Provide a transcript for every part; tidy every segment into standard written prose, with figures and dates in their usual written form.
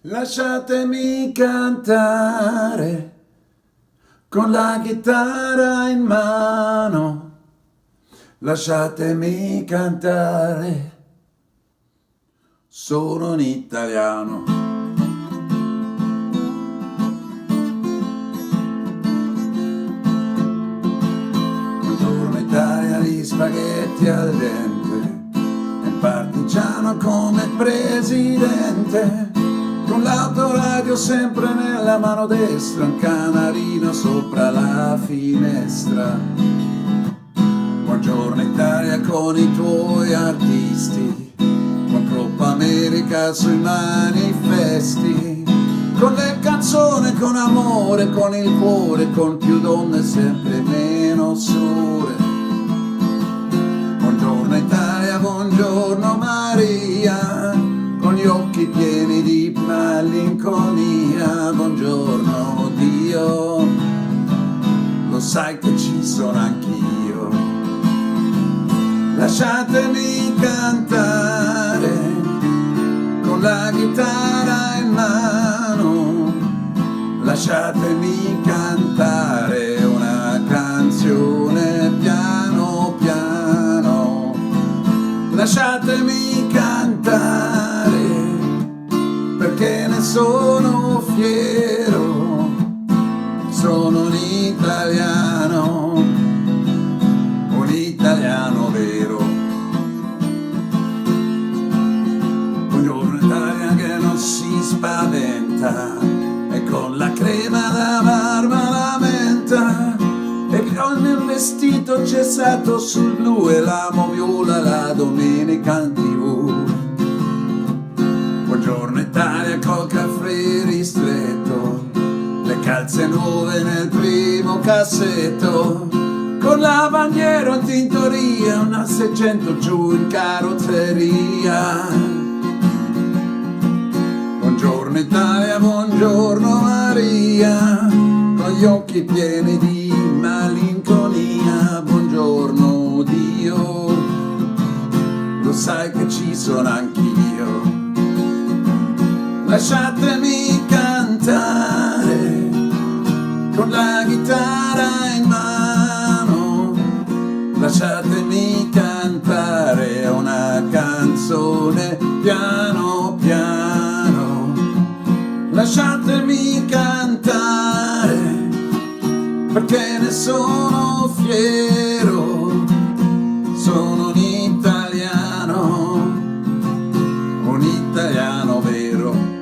Lasciatemi cantare con la chitarra in mano, lasciatemi cantare, sono un italiano. Buongiorno Italia, gli spaghetti al dente, e il partigiano come presidente. Con l'autoradio sempre nella mano destra, un canarino sopra la finestra. Buongiorno Italia con i tuoi artisti, con Coppa America sui manifesti, con le canzoni, con amore, con il cuore, con più donne sempre meno sole. Buongiorno Italia, buongiorno Maria, con gli occhi pieni di malinconia. Buongiorno Dio, lo sai che ci sono anch'io. Lasciatemi cantare con la chitarra in mano, lasciatemi cantare una canzone piano piano, lasciatemi cantare perché ne sono fiero, sono un italiano vero. Buongiorno Italia che non si spaventa e con la crema da barba la menta, e con il vestito cessato sul blu e l'amo viola la domenica in TV. Buongiorno Italia col caffè ristretto, le calze nuove nel primo cassetto, con la bandiera in tintoria, una 600 giù in carrozzeria. Buongiorno Italia, buongiorno Maria, con gli occhi pieni di malinconia. Buongiorno Dio, lo sai che ci sono anch'io. Lasciatemi cantare con la chitarra in mano, lasciatemi cantare una canzone piano piano, lasciatemi cantare perché ne sono fiero, sono un italiano vero.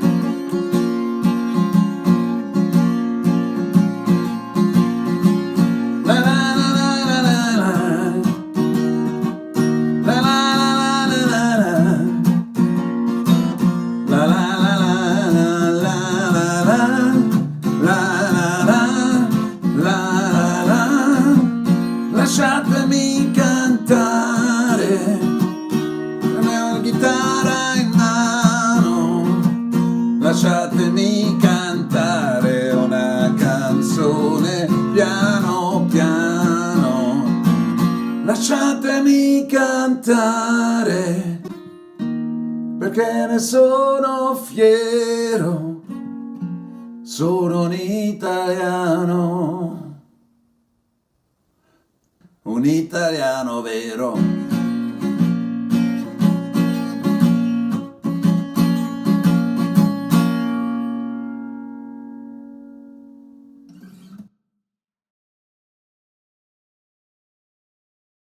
Lasciatemi cantare con la chitarra in mano, lasciatemi cantare una canzone piano piano, lasciatemi cantare perché ne sono fiero, sono un italiano vero.